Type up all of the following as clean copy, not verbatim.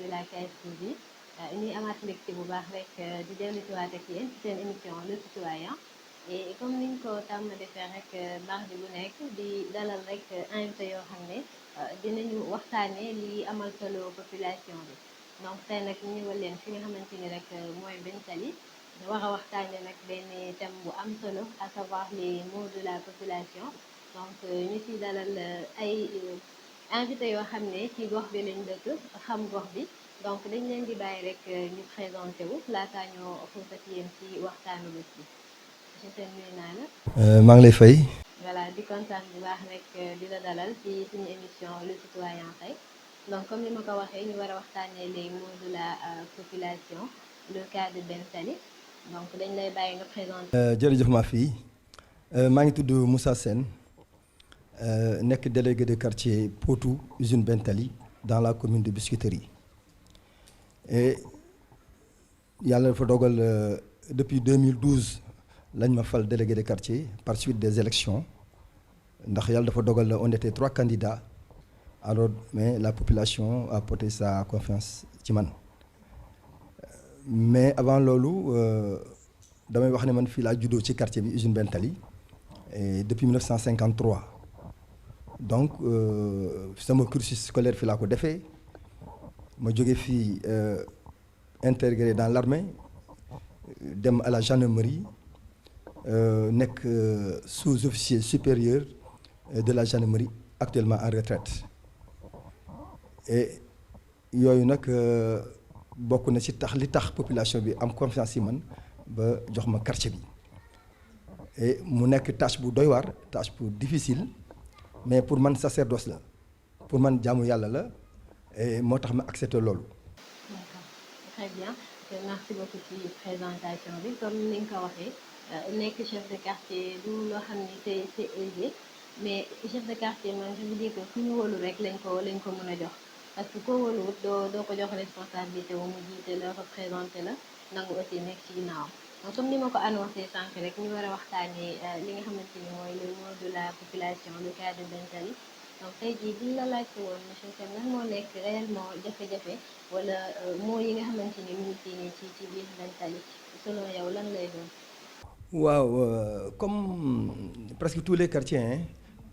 de la KSTV ñuy amaat mbégte bu baax rek di dellu si waat ak yéen ci seen émission Le Citoyen et comme niñ ko tàmm defee rek mardi bu nekk di dalal rek invité yoo xam ne dinañu waxtaanee li amal solo population bi donc tey nag ñu ñëwal leen fi nga xamante ni rek mooy Bentali war a waxtaanee nag benn thème bu am solo à savoir les maux de la population donc ñu ciy dalal ay invité yoo xam ne ci gox bi lañ dëkk xam gox bi donc dañ leen di bàyyi rek ñu présenté wu laataa ñoo xuusat yéen ci waxtaanu bés bi monsieur Sène nuyu naa la. maa ngi lay fay. voilà di kontaan bu baax rek di la dalal ci suñu émission Le Citoyen tey donc comme ni ma ko waxee ñu war a waxtaanee les maux de la population le cas de Bentali donc dañ lay bàyyi nga présenté. jërëjëf ma fille maa ngi tudd Moussa Sène nekk délégué de quartier Potou usine Bentali dans la commune de Biscuiterie et yàlla dafa dogal depuis 2012 lañ ma fal délégué de quartier par suite des élections ndax yàlla dafa dogal on était 3 candidats alors mais la population a porté sa confiance ci man mais avant loolu damay wax ne man fii laa juddoo ci quartier bi usine Bentali et depuis 1953 donc sama cursus scolaire fii laa ko defee ma jóge fii intégré dans l'armée dem à la gendarmerie nekk sous-officier supérieur de la gendarmerie actuellement en retraite et yooyu nag bokk na ci li tax population bi am confiance ci man ba jox ma quartier bi et mu nekk tâche bu doy waar tâche bu difficile mais pour man sacerdoce la pour man jaamu yàlla la et moo tax ma accepté loolu. D'accord, très bien merci beaucoup ci présentation bi comme ni nga ko waxee nekk chef de quartier du loo xam ni c'est aisé mais chef de quartier man je veux dire que ku ñu wóolu rek lañ ko mën a jox parce que koo wóoluwut doo ko jox responsabilité wu mu jiite la représenté la nangu aussi nekk ci ginnaaw donc comme ni ma ko annoncé sànq rek ñu war a waxtaanee li nga xamante ni mooy le mot de la population le cas de Bentali donc tey jii bi la laajte woon monsieur Sène lan moo nekk réellement jafe-jafe wala moo yi nga xamante ni mu ngi fii nii ci biir Bentali selon yow lan lay doon. waaw comme presque tous les quartiers hein,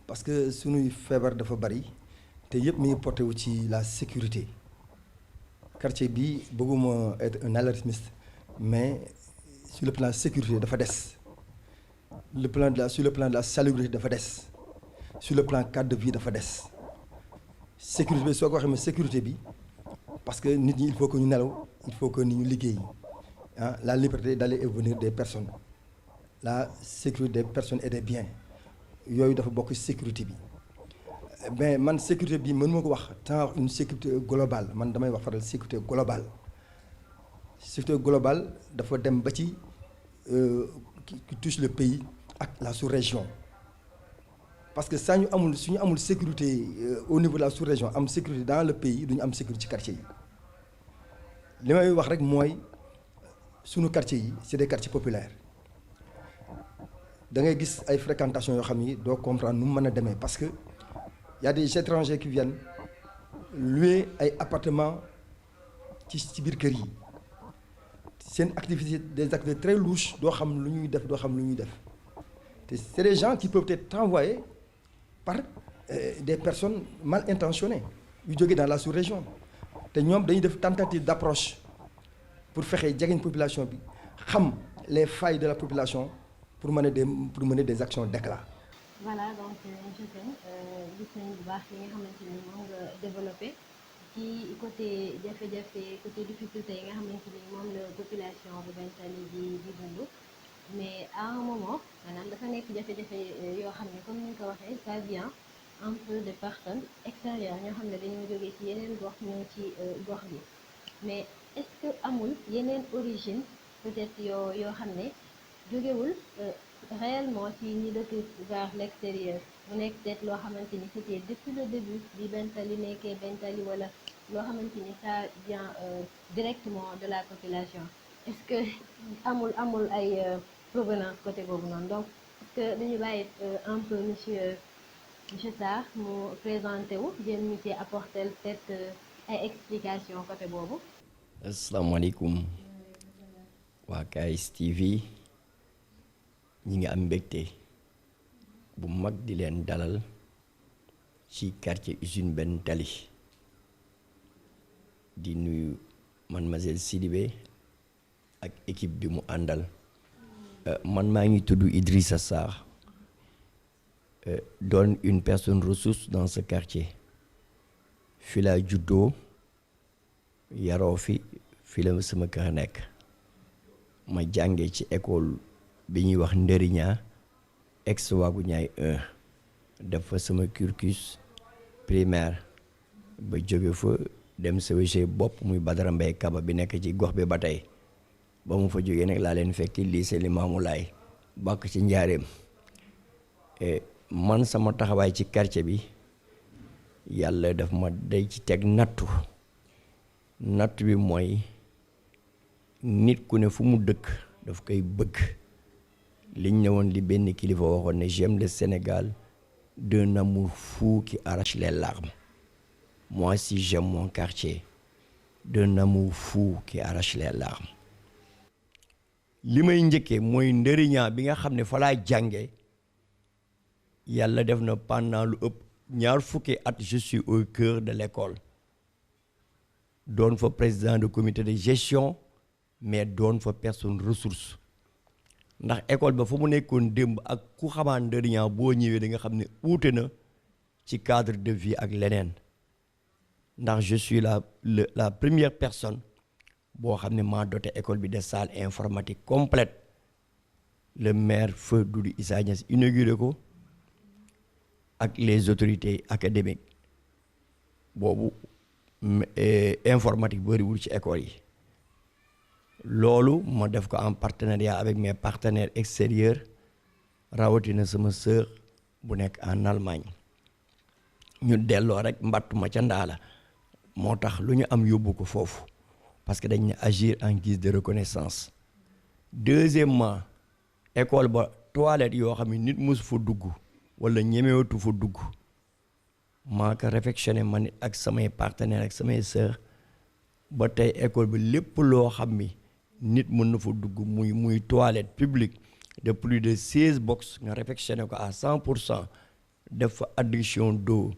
parce que suñuy feebar dafa bari te yëpp mi ngi porté wu ci la sécurité quartier bi bëgguma être un alarmiste mais sur le plan sécurité dafa des sur le plan de la salubrité dafa des sur le plan cadre de vie dafa des sécurité bi soo ko waxee mais sécurité bi parce que nit ñi il faut que ñu nelaw il faut que nit ñu liggéey ah la liberté d'aller et venir des personnes la sécurité des personnes et des biens yooyu dafa bokk sécurité bi mais man sécurité bi mën ma ko wax tant une sécurité globale man damay wax faral sécurité globale sécurité globale dafa dem ba ci qui touche le pays ak la sous-région parce que suñu amul sécurité au niveau de la sous-région am sécurité dans le pays duñu am sécurité ci quartier yi li may wax rek mooy suñu quartier yi c'est des quartiers populaires da ngay gis ay fréquentation yoo xam ni doo comprendre nu mu mën a demee parce que y a des étrangers qui viennent louer ay appartements ci biir kër yi seen activité des activités très louches doo xam lu ñuy def te c'est des gens qui peuvent être envoyés par des personnes mal intentionnées yu jógee dans la sous-région te ñoom dañuy def tentative d'approche pour fexe jegeñ population bi xam les failles de la population pour mener des actions d'éclat. voilà donc monsieur Sène gis nañu bu baax li nga xamante ni moom nga développé ci côté jafe-jafe côté difficulté yi nga xamante ni moom la population bu Bentali di dund mais à un moment maanaam dafa nekk jafe-jafe yoo xam ne comme ni nga ko waxee ça vient un peu de personnes extérieures ñoo xam ne dañoo jógee ci yeneen gox ñëw ci gox bi mais est-ce que amul yeneen origine peut-être yoo xam ne jógewul réellement ci ñi dëkk vers l'extérieur mu nekk peut-être loo xamante ni c'était depuis le début bi Bentali nekkee Bentali wala loo xamante ni ça vient directement de la population est-ce que amul ay provenance côté boobu noonu donc est-ce que dañu bàyyi un peu monsieur Sarr mu présenté wu jéem ñu ci apporter peut-être ay explication côté boobu. asalaamaaleykum waa KS TV ñi ngi am mbégte bu mag di leen dalal ci quartier usine benn tali di nuyu mademoiselle Sidibé ak équipe bi mu àndal man maa ngi tudd Idrissa Sarr doon une personne ressource dans ce quartier fi laa juddoo yaroo fi la sama kër nekk ma jàngee ci école bi ñuy wax Ndëriña ex Waagu Ñaay 1 def fa sama cursus primaire ba jóge fa dem CEG bopp muy Badara Mbaye Kaba bi nekk ci gox bi ba tey ba mu fa jógee nag laa leen fekki lycée Limamou Laye bàkk ci njaareem man sama taxawaay ci quartier bi yàlla daf ma day ci teg nattu bi mooy nit ku ne fu mu dëkk daf koy bëgg liñ ne woon li benn kilifa waxoon ne j'aime le Sénégal d'un amour fou qui arrache les larmes. Moi aussi j'aime mon quartier d'un amour fou qui arrache les larmes. li may njëkkee mooy Ndëriña bi nga xam ne fa laa jànge yàlla def na pendant lu ëpp ñaar fukki at je suis au cœur de l'école doon fa président de comité de gestion mais doon fa personne ressource ndax école ba fa mu nekkoon démb ak ku xamaan Ndëriña boo ñëwee da nga xam ne uute na ci cadre de vie ak leneen ndax je suis la première personne boo xam ne maa doté école bi de salle informatique complète le maire feu Doudou Issa Niasse inauguré ko ak les autorités académiques boobu informatique bëriwul ci école yi loolu ma def ko en partenariat avec mes partenaires extérieurs rawatina sama sœur bu nekk en Allemagne ñu delloo rek mbattu ma ca ndaala moo tax lu ñu am yóbbu ko foofu parce que dañ ne agir en guise de reconnaissance. Deuxièmement école ba toilette yoo xam ne nit mosu fa dugg wala ñemewatu fa dugg maa ko réfectionné man ak samay partenaires ak samay sœurs ba tey école bi lépp loo xam ni nit mën na fa dugg muy toilette publique de plus de 16 box nga réfectionné ko à 100% def fa adduction d'eau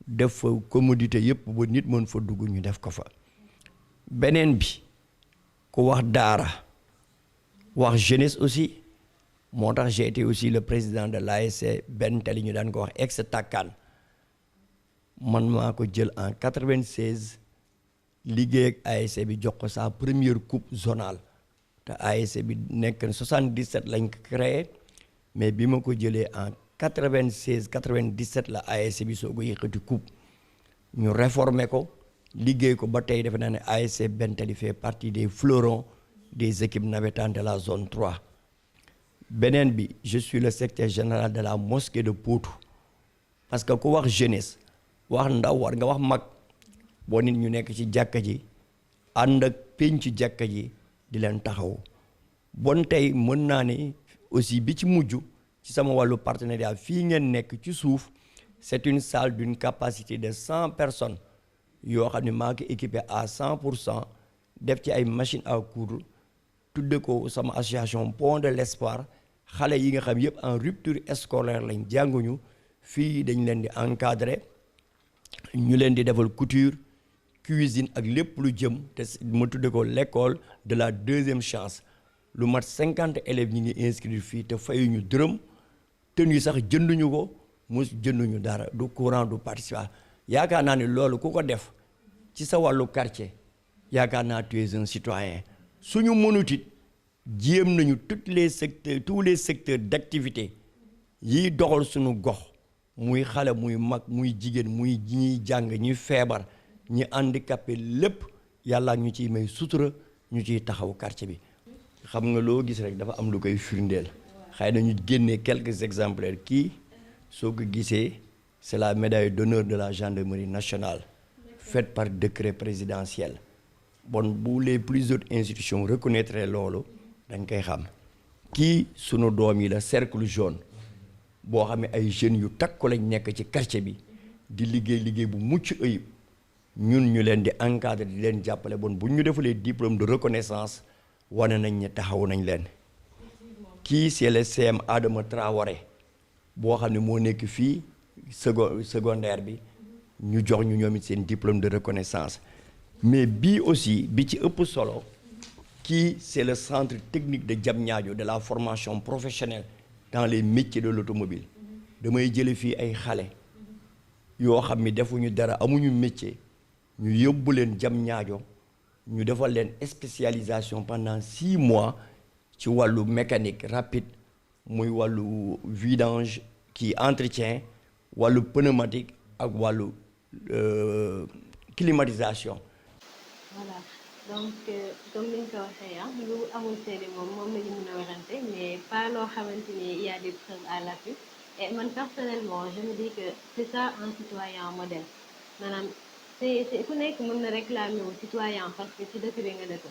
def fa commodité yëpp ba nit mën fa dugg ñu def ko fa. beneen bi ku wax daara wax jeunesse aussi moo tax j'ai été aussi le président de l'ASC benn tali ñu daan ko wax ex Takkaan man maa ko jël en 96 liggéey ak ASC bi jox ko sa première coupe zonale te ASC bi nekk 77 lañ ko créé mais bi ma ko jëlee en 96 97 la ASC bi soo ko yëkkati coupe ñu réformer ko liggéey ko ba tey defe naa ne ASC benn tali fait partie des fleurons des équipes navétanes de la zone 3 beneen bi je suis le secrétaire général de la mosquée de Potou parce que ku wax jeunesse wax ndaw war nga wax mag boo nit ñu nekk ci jàkka ji ànd ak penc jàkka ji di leen taxaw bon tey mën naa ne aussi bi ci mujj ci sama wàllu partenariat fii ngeen nekk ci suuf c'est une salle d'une capacité de 100 personnes yoo xam ne maa ngi équipé à 100% def ci ay machines à coudre tudde ko sama association Pont de l'Espoir xale yi nga xam yëpp en rupture scolaire lañ jànguñu fii dañ leen di encadrer ñu leen di defal couture cuisine ak lépp lu jëm te ma tudde ko l'école de la deuxième chance lu mat 50 élèves ñi ngi inscrire fii te fayuñu dërëm tenue sax jënduñu ko jënduñu dara du courant du participation yaakaar naa ne loolu ku ko def ci sa wàllu quartier yaakaar naa tu es un citoyen suñu mënut it jéem nañu tous les secteurs d'activité yiy doxal suñu gox muy xale muy mag muy jigéen muy ñuy jàng ñuy feebar ñi handicapé lépp yàlla ñu ciy may sutura ñu ciy taxaw quartier bi xam nga loo gis rek dafa am lu koy firndeel xëy na ñu génnee quelques exemplaires kii soo ko gisee c'est la médaille d'honneur de la gendarmerie nationale faite par décret présidentiel bon bu les plus hautes institutions reconnaître loolu dañ koy xam kii sunu doom yi la cercle jaune boo xam ne ay jeunes yu takku lañ nekk ci quartier bi di liggéey bu mucc ayib ñun ñu leen di encadrer di leen jàppale bon bu ñu defalee diplôme de reconnaissance wane nañ ne taxaw nañ leen kii c'est le CM Adama Traoré boo xam ne moo nekk fii secondaire bi ñu jox ñu ñoom it seen diplôme de reconnaissance mais bii aussi bi ci ëpp solo kii c'est le centre technique de Diamniadio de la formation professionnelle dans les métiers de l'automobile damay jële fii ay xale yoo xam ni defuñu dara amuñu métier ñu yóbbu leen Diamniadio ñu defal leen spécialisation pendant 6 mois ci wàllu mécanique rapide muy wàllu vidange qui entretien wàllu pneumatique ak wàllu climatisation. Voilà donc comme ni nga ko waxee lu amul seede moom la ñu mën a werante mais pas loo xamante ni il y a des preuves à l'appui et man personnellement je me dis que c'est ça un citoyen modèle maanaam c'est ku nekk mën na réclamer wu citoyen parce que ci dëkk bi nga dëkk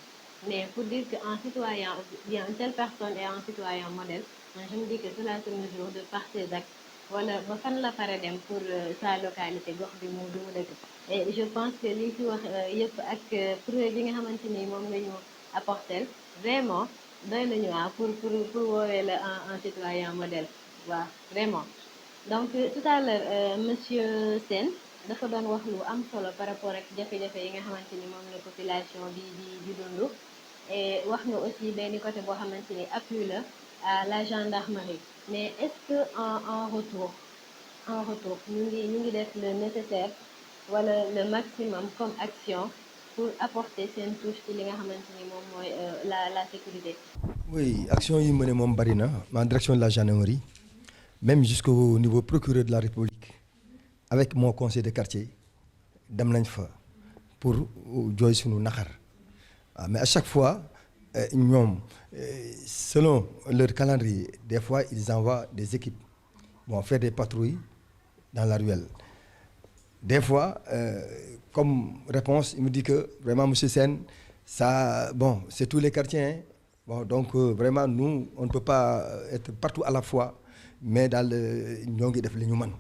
mais pour dire que un citoyen bien une telle personne est un citoyen modèle man je me dis que cela se mesure de par ses actes wala ba fan la pare dem pour sa localité gox bi mu dëkk et je pense que li fi wax yëpp ak preuve yi nga xamante ni moom la ñu apporter vraiment doy nañu pour woowee la un citoyen modèle waaw vraiment donc tout à l'heure monsieur Sène dafa doon wax lu am solo par rapport ak jafe-jafe yi nga xamante ni moom la population di dund et wax nga aussi benn côté boo xamante ni appui la à la gendarmerie mais est-ce que en retour ñu ngi def le nécessaire wala le maximum comme action pour apporter seen touche ci li nga xamante ni moom mooy la sécurité. Oui, action yi mëne moom bari na en direction de la gendarmerie même jusqu'au niveau procureur de la République avec mon conseil de quartier dem nañ fa pour jooy sunu naxar waaw mais à chaque fois ñoom selon leur calendrier des fois ils envoient des équipes faire des patrouilles dans la ruelle des fois comme réponse il me dit que vraiment monsieur Sène ça c'est tous les quartiers donc vraiment nous on ne peut pas être partout à la fois mais daal ñoo ngi def li ñu mën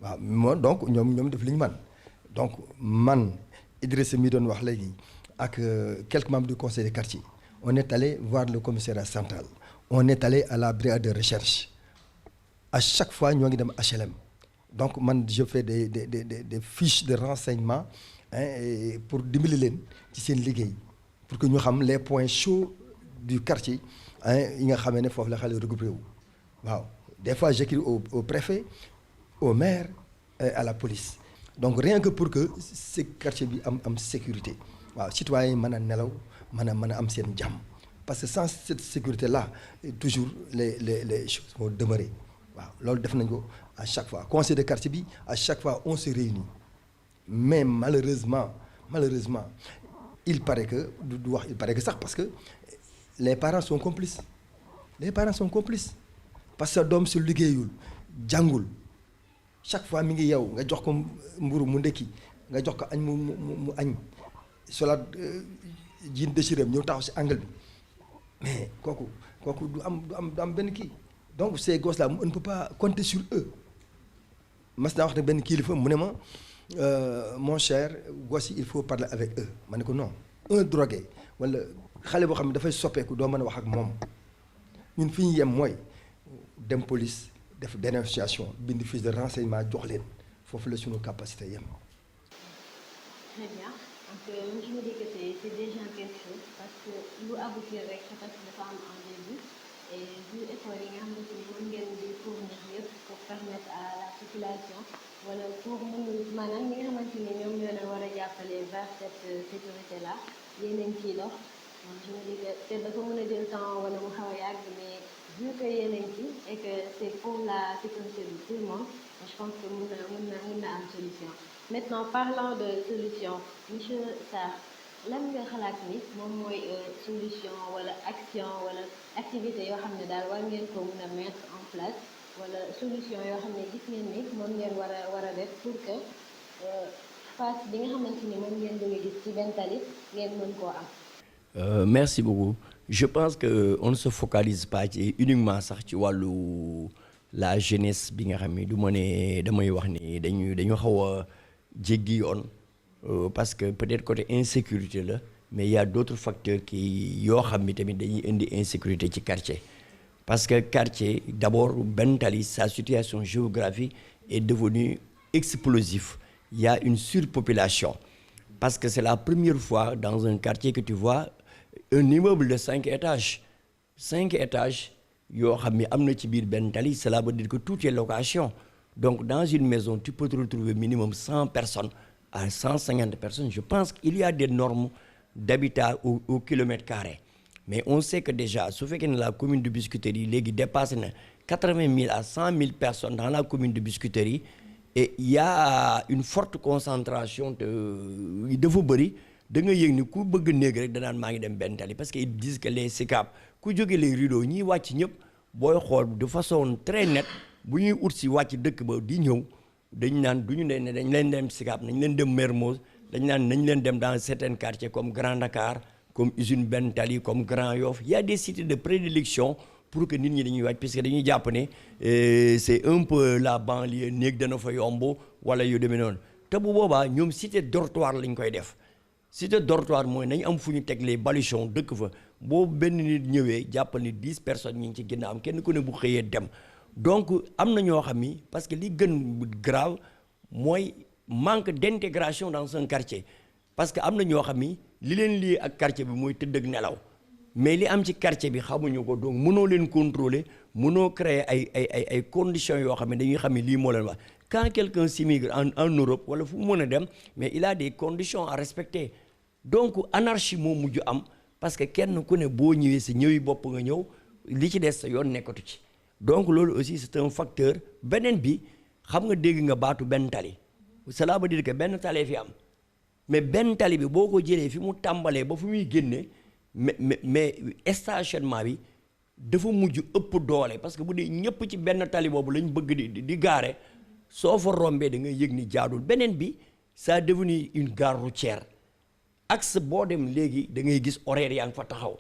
waaw moo donc ñoom def li ñu mën donc man Idrissa mi doon wax léegi ak quelques membres du conseil de quartier on est allé voir le commissariat central on est allé à la brigade de recherche à chaque fois ñoo ngi dem HLM donc man je fais des fiches de renseignement pour dimbali leen ci seen liggéey pour que ñu xam les points chauds du quartier yi nga xamee ne foofu la xale regroupé wu waaw des fois j'écris au préfet au maire et à la police donc rien que pour que ce quartier bi am sécurité waaw citoyens yi mën a nelaw mën a am seen jàmm parce que sans cette sécurité là toujours les choses vont demeurer waaw loolu def nañ ko à chaque fois conseil de quartier bi à chaque fois on se réunit mais malheureusement il paraît que sax parce que les parents sont complices parce que doom su liggéeyul jàngul chaque fois mi ngi yow nga jox ko mburu mu ndekki nga jox ko añ mu añ solaat jean déchiré ñëw taxaw si angle bi mais kooku du am benn kii donc ces gosses là on ne peut pas compter sur eux mas naa wax ne benn kilifa mu ne ma mon cher gosses yi il faut parler avec eux ma ne ko non un drogué wala xale boo xam ne dafay soppeeku doo mën a wax ak moom ñun fi ñu yem mooy dem police def dénonciation bind fiche de renseignement jox leen foofu la suñu capacité yem. Très bien donc je me dis que c'est déjà quelque chose parce que lu aboutir rek c'est parce que dafa am un début et vu effort yi nga xamante ni mën ngeen di fournir yëpp pour permettre à la population wala pour maanaam ñi nga xamante ni ñoom ñoo leen war a jàppale vers cette sécurité là yéen a ngi ciy dox je me dis que te dafa mën a jël temps wala mu xaw a yàgg mais vu que yéen a ngi ci et que c'est pour la sécurité de tout le monde je pense que mën na am solution. Maintenant parlant de solution monsieur Sarr lan nga xalaat ni moom mooy solution wala action wala activité yoo xam ne daal war ngeen ko mën a mettre en place wala solution yoo xam ne gis ngeen ni moom ngeen war a def pour que face bi nga xamante ni moom ngeen bëgg a gis ci benn tali ngeen mën koo am. Merci beaucoup je pense que on ne se focalise pas ci uniquement sax ci wàllu la jeunesse bi nga xam ne du ma ne damay wax ni dañu xaw a jéggi yoon parce que peut-être côté insécurité là mais il y a d'autres facteurs qui yoo xam ni tamit dañuy indi insécurité ci quartier parce que quartier d'abord Ben Tally sa situation géographique est devenue explosive. Il y a une surpopulation parce que c'est la première fois dans un quartier que tu vois un immeuble de 5 étages yoo xam ni am na ci biir Ben Tally. Cela veut dire que tout est location. Donc dans une maison tu peux te retrouver minimum 100 personnes à 150 personnes. Je pense qu'il y a des normes d'habitat au kilomètre carré. Mais on sait que déjà su fekkee ne la commune de Biscuiterie léegi dépassé na 80 000 à 100 000 personnes dans la commune de Biscuiterie et il y a une forte concentration de dafa bëri da nga yëg ni ku bëgg néeg rek danaan maa ngi dem Ben Tally parce que ils disent que les SICAP ku jóge les rideaux ñiy wàcc ñëpp booy xool de façon très nette bu ñuy ut si wàcc dëkk ba di ñëw dañ naan du ñu ne dañ leen dem SICAP nañ leen dem Mermoz dañ naan nañ leen dem dans certains quartiers comme Grand Dakar comme usine Ben Tally comme Grand Yoff. Il y a des sites de prédilection pour que nit ñi dañuy wàcc puisque dañuy jàpp ne c'est un peu la banlieue néeg dana fa yomb wala yu demee noonu te bu boobaa ñoom cité dortoir lañ koy def. Cité dortoir mooy nañ am fu ñu teg les baluchons dëkk fa boobu benn nit ñëwee jàppal ni 10 personnes ñi ngi ci ginnaaw am kenn ku ne bu xëyee dem donc am na ñoo xam ni parce que li gën grave mooy manque d'intégration dans un quartier parce que am na ñoo xam ni li leen lii ak quartier bi mooy tëdd ak nelaw mais li am ci quartier bi xamuñu ko donc mënoo leen contrôler mënoo créer ay conditions yoo xam ne dañuy xam ne lii moo leen wax quand quelqu'un s'immigre en Europe wala fu mu mën a dem mais il a des conditions à respecter donc anarchie moo mujj am parce que kenn ku ne boo ñëwee sa ñëwi bopp nga ñëw li ci des sa yoon nekkatu ci donc loolu aussi c'est un facteur beneen bi xam nga dégg nga baatu Ben Tally cela veut dire que benn tali fi am mais Ben Tally bi boo ko jëlee fi mu tàmbalee ba fu muy génne mais stationnement bi dafa mujj ëpp doole parce que bu dee ñëpp ci benn tali boobu lañ bëgg di gaare soo fa rombee da ngay yëg ni jaadul beneen bi ça a devenu une gare routière axe boo dem léegi da ngay gis horaire yaa ngi fa taxaw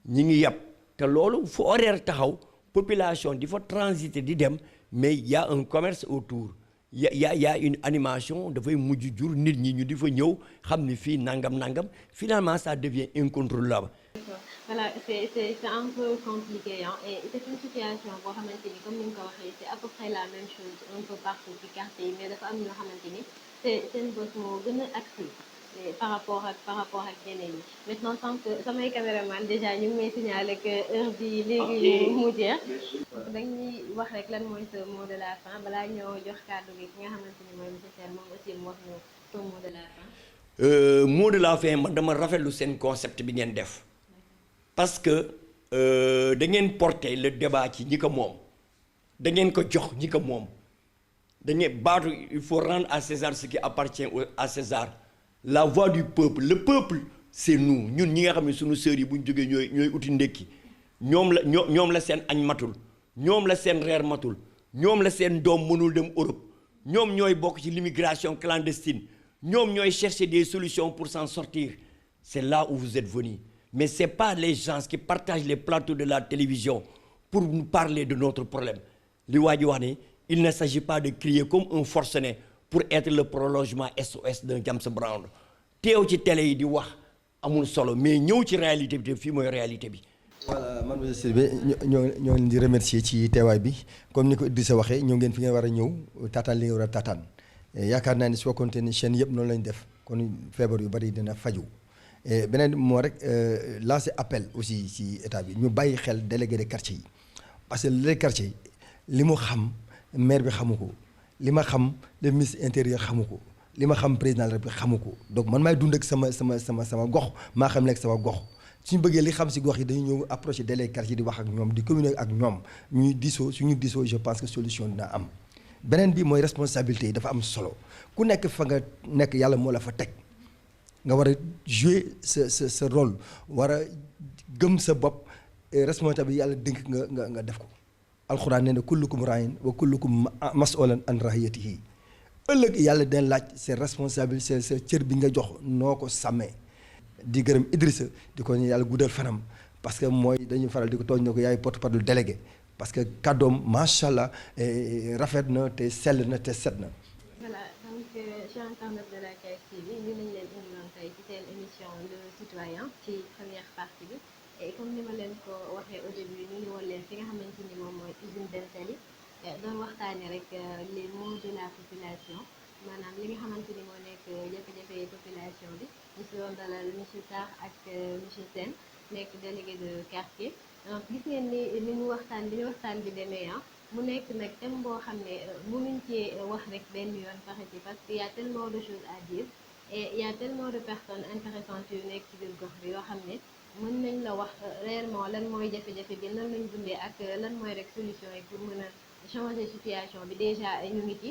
ñi ngi yàpp te loolu fu horaire taxaw population di fa transiter di dem mais y a un commerce autour y a une animation dafay mujj jur nit ñi ñu di fa ñëw xam ni fii nangam finalement ça devient incontrôlable. Voilà, c'est un peu compliqué hein et c'est une situation boo xamante ni comme ni nga ko waxee c'est à peu près la même chose un peu partout ci quartier yi mais dafa am ñoo xamante ni seen bës moo gën a accès par rapport ak ñeneen ñi maintenant tant que samay caméraman déjà ñu ngi may signaler que heure bi léegi mu jeex dañuy wax rek lan mooy sa mot de la fin balaa ñoo jox kàddu gi ki nga xamante ni mooy monsieur Sène moom aussi mu wax ñu son mot de la fin. Mot de la fin man dama rafetlu seen concept bi ngeen def parce que da ngeen porter le débat ci ñi ko moom da ngeen ko jox ñi ko moom da ngeen baatu il faut rendre à César ce qui appartient à César. La voix du peuple le peuple c'est nous ñun ñi nga xam ne suñu sœurs yi bu ñu jógee ñooy uti ndékki ñoom la seen añ matul ñoom la seen reer matul ñoom la seen doom mënul dem Europe ñoom ñooy bokk ci l'immigration clandestine ñoom ñooy chercher des solutions pour s'en sortir c'est là où vous êtes venus mais c'est pas les gens qui partagent les plateaux de la télévision pour nous parler de notre problème li waa ji wax ne il ne s'agit pas de crier comme un forcené pour être le prolongement SOS d'un James Brown teew ci télé yi di wax amul solo mais ñëw ci réalité bi te fii mooy réalité bi. voilà man monsieur Sidibé ñoo leen di remercier ci teewaay bi comme ni ko Idrissa waxee ñëw ngeen fi ngeen war a ñëw taataan li nga war a taataan yaakaar naa ni su fekkoonte ni chaîne yëpp noonu lañ def kon feebar yu bari dina faju beneen moo rek lancer appel aussi ci état bi ñu bàyyi xel délégué de quartier yi parce que les quartiers li mu xam maire bi xamu ko. li ma xam le ministre intérieur xamu ko li ma xam président de la République xamu ko donc man maay dund ak sama gox maa xam nekk sama gox suñu bëggee li xam si gox yi dañu ñëw approché délégué quartier di wax ak ñoom di communiquer ak ñoom ñuy diisoo suñu diisoo je pense que solution dina am beneen bi mooy responsabilité yi dafa am solo ku nekk fa nga nekk yàlla moo la fa teg nga war a jouer sa rôle war a gëm sa bopp responsabilité yàlla dénk nga def ko alxuraan nee na kullukum raayin wa kullukum mas'ulan an rahiyatihi ëllëg yàlla dina laaj c'est responsable c'est sa cër bi nga jox noo ko sàmmee di gërëm Idrissa di ko yàlla guddal fanam parce que mooy dañuy faral di ko tooñ na ko yaay porte-parole délégué parce que kàddoom macha allah rafet na te sell na te set na. Voilà donc chers internautes de la KS TV ñu lañ leen indiloon tey ci seen émission Le Citoyen ci première partie bi et comme ni ma leen ko waxee au début ñu ngi woon leen fi nga xamante ni moom mooy usine Bentali doon waxtaanee rek les maux de la population maanaam li nga xamante ni moo nekk jafe-jafe population bi ñu si doon dalal monsieur Sarr ak monsieur Sène nekk délégué de quartier donc gis ngeen ni ñu waxtaan bi demee mu nekk nag thème boo xam ne mënuñ cee wax rek benn yoon paxeti parce que y a tellement de choses à dire et y a tellement de personnes intéressantes yu nekk ci biir gox bi yoo xam ne mën nañ la wax réellement lan mooy jafe-jafe bi nan lañ dundee ak lan mooy rek solution yi pour mën a changer situation bi déjà ñu ngi ci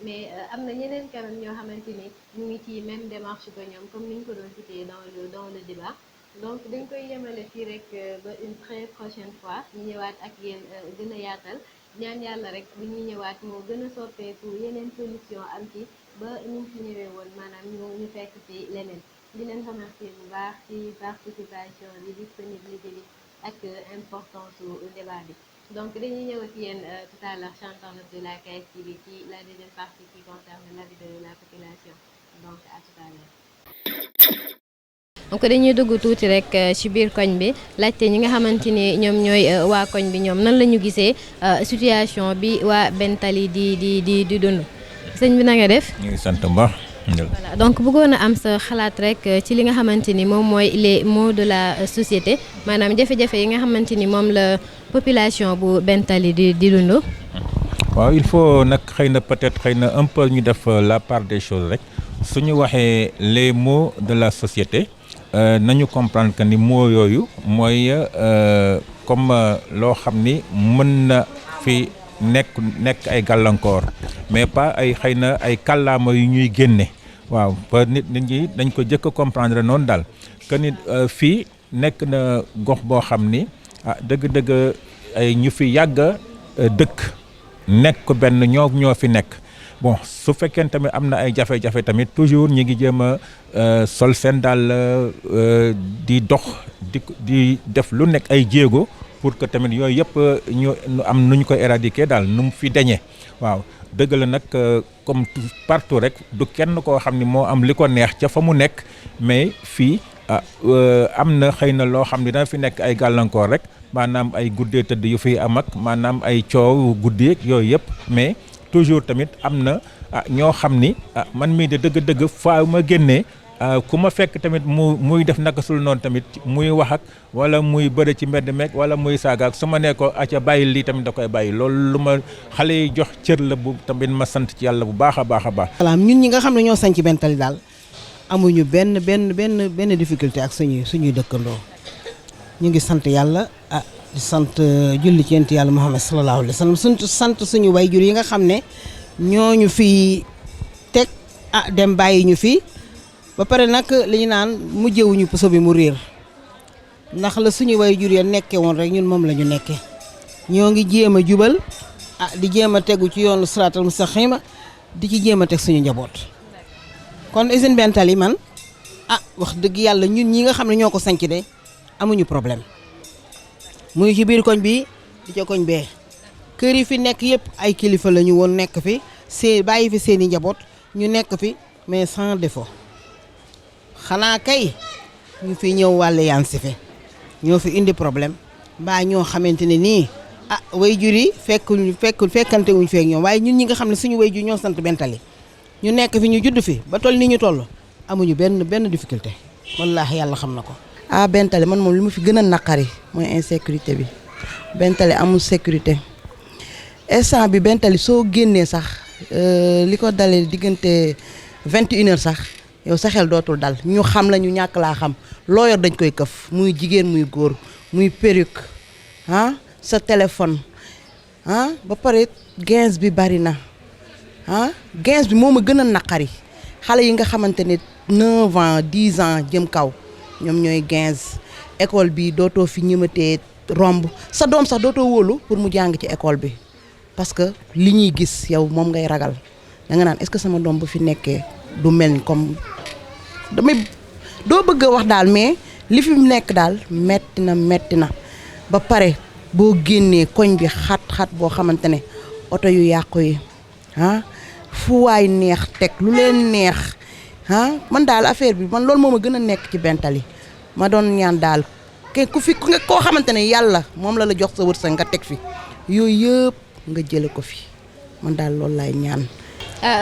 mais am na ñeneen kanam ñoo xamante ni ñu ngi ci même démarche que ñoom comme ni ñu ko doon cité dans le débat donc dañ koy yemale fii rek ba une très prochaine fois ñu ñëwaat ak yéen gën a yaatal ñaan yàlla rek bu ñuy ñëwaat moo gën a soppeeku yeneen solution am ci ba ñu fi ñëwee woon maanaam ñu fekk ci leneen di leen remercier bu baax ci participation bi disponibilité bi ak importance su débat bi donc dañuy ñëw ak yéen tout à l'heure chantant de la KS TV ci la deuxième partie qui concerne l'avis de la population donc à tout à l'heure. donc dañuy dugg tuuti rek ci biir koñ bi laajte ñi nga xamante ni ñoom ñooy waa koñ bi ñoom nan la ñu gisee situation bi waa Bentali di dund sëñ bi na nga def. ñu ngi sant bu baax. voilà donc bëggoon a am sa xalaat rek ci li nga xamante ni moom mooy les maux de la société maanaam jafe-jafe yi nga xamante ni moom la population bu Bentali di dund. waaw il faut nag xëy na peut-être xëy na un peu ñu def la part des choses rek su ñu waxee les maux de la société nañu comprendre que ni mots yooyu mooy comme loo xam ni mën na fi nekk ay gàllankoor mais pas ay xëy na ay kàllaama yu ñuy génne. waaw ba nit ñi dañ ko jëkk a comprendre noonu daal que nit fii nekk na gox boo xam ni dëgg-dëgg ay ñu fi yàgg dëkk nekk benn ñoo fi nekk bon su fekkee tamit am na ay jafe-jafe tamit toujours ñi ngi jéem a sol seen daal di dox di def lu nekk ay jéego pour que tamit yooyu yëpp ñu am nu ñu ko éradiquer daal nu mu fi deñee waaw. dëgg la nag comme partout rek du kenn koo xam ni moo am li ko neex ca fa mu nekk mais fii am na xëy na loo xam ni dana fi nekk ay gàllankoor rek maanaam ay guddee tëdd yu fiy am ak maanaam ay coow guddee yooyu yëpp mais toujours tamit am na ñoo xam ni man mii de dëgg-dëgg faa ma génnee ku ma fekk tamit muy def naka sul noonu tamit muy wax ak wala muy bëre ci mbedd meeg wala muy saaga ak su ma nee ko aca bàyyi lii tamit da koy bàyyi loolu lu ma xale yi jox cër la bu tamit ma sant ci yàlla bu baax a baax a baax. voilà ñun ñi nga xam ne ñoo sañ ci Bentali daal amuñu benn difficulté ak suñuy dëkkandoo ñu ngi sant yàlla di sant julli ci yonent yàlla Muhammad sallallahu alayhi wa sallam sant suñu waajur yi nga xam ne ñooñu fi teg dem bàyyi ñu fi. ba pare nag li ñu naan mujjewuñu puso bi mu réer ndax la suñu waajur ya nekke woon rek ñun moom la ñu nekke ñoo ngi jéem a jubal di jéem a tegu ci yoonu siraatal mustaqima di ci jéem a teg suñu njaboot kon usine Bentali man wax dëgg yàlla ñun ñi nga xam ne ñoo ko sanc de amuñu problème muy ci biir koñ bi di ca koñ bee kër yi fi nekk yëpp ay kilifa la ñu woon nekk fi bàyyi fi seeni njaboot ñu nekk fi mais sans défaut xanaa kay ñu fi ñëw wàlle yaan si fi ñoo fi indi problème mbaa ñoo xamante ne nii waajur yi fekkante wuñ feek ñoom waaye ñun ñi nga xam ne suñu waajur ñoo sant Bentali ñu nekk fi ñu judd fi ba toll ni ñu toll amuñu benn difficulté wallaahi yàlla xam na ko. Bentali man moom li mu fi gën a naqari mooy insécurité bi Bentali amul sécurité instant bi Bentali soo génnee sax li ko dalee diggante 21h sax. yow sa xel dootul dal ñu xam la ñu ñàkk laa xam loo yor dañ koy këf muy jigéen muy góor muy perruque sa téléphone ba pare gains bi bari na gains bi moo ma gën a naqari xale yi nga xamante ne 9 ans 10 ans jëm kaw ñoom ñooy gains école bi dootoo fi ñëmatee romb sa doom sax dootoo wóolu pour mu jàng ci école bi parce que li ñuy gis yow moom ngay ragal da nga naan est-ce que sama doom bu fi nekkee du mel ni comme doo bëgg a wax daal mais li fi nekk daal metti na ba pare boo génnee koñ bi xat-xat boo xamante ne oto yu yàqu yi fu waay neex teg lu leen neex man daal affaire bi man loolu moo ma gën a nekk ci Bentali ma doon ñaan daal ku fi koo xamante ne yàlla moom la jox sa wërsëg nga teg fi yooyu yëpp nga jële ko fi man daal loolu laay ñaan.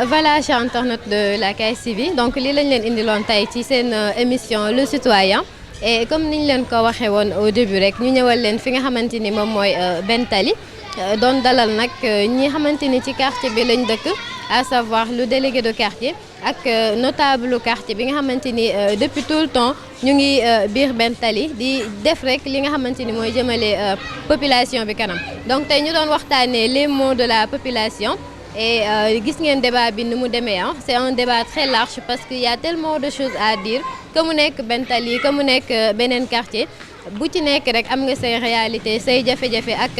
Voilà, chers internautes de la KSTV donc lii lañ leen indiloon tey ci seen émission Le Citoyen et comme niñ leen ko waxee woon au début rek ñu ñëwal leen fi nga xamante ni moom mooy Bentali doon dalal nag ñi xamante ni ci quartier bi lañ dëkk à savoir le délégué de quartier ak notable quartier bi nga xamante ni depuis tout le temps ñu ngi biir Bentali di def rek li nga xamante ni mooy jëmale population bi kanam donc tey ñu doon waxtaanee les maux de la population et gis ngeen débat bi ni mu demee c'est un débat très large parce qu'il y a tellement de choses à dire que mu nekk Bentali que mu nekk beneen quartier bu ci nekk rek am nga say réalité say jafe-jafe ak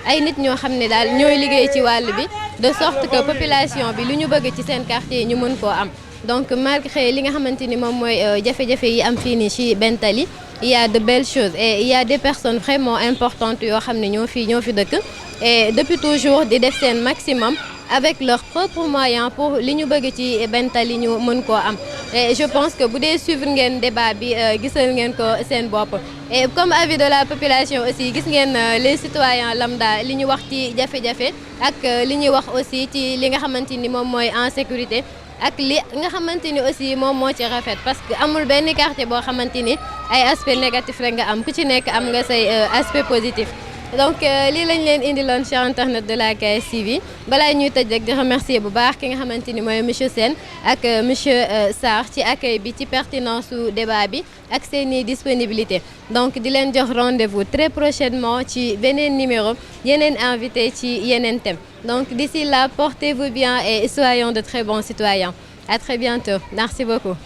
ay nit ñoo xam ne daal ñooy liggéey ci wàll bi de sorte que population bi lu ñu bëgg ci seen quartier yi ñu mën koo am donc malgré li nga xamante ni moom mooy jafe-jafe yi am fii nii ci Bentali il y a de belles choses et il y a des personnes vraiment importantes yoo xam ne ñoo fi dëkk et depuis toujours di def seen maximum avec leurs propres moyens pour li ñu bëgg ci Bentali ñu mën koo am et je pense que bu dee suivre ngeen débat bi gisal ngeen ko seen bopp et comme avis de la population aussi gis ngeen les citoyens lambda li ñu wax ci jafe-jafe ak li ñuy wax aussi ci li nga xamante ni moom mooy insécurité ak li nga xamante ni aussi moom moo ci rafet parce que amul benn quartier boo xamante ni ay aspect négatif rek nga am ku ci nekk am nga say aspect positif donc lii lañ leen indiloon sur internet de la KSTV balaa ñuy tëj rek di remercier bu baax ki nga xamante ni mooy monsieur Sène ak monsieur Sarr ci accueil bi ci pertinence su débat bi ak seeni disponibilité donc di leen jox rendez-vous très prochainement ci beneen numéro yeneen invité ci yeneen thème donc d'ici là portez-vous bien et soyons de très bons citoyens à très bientôt merci beaucoup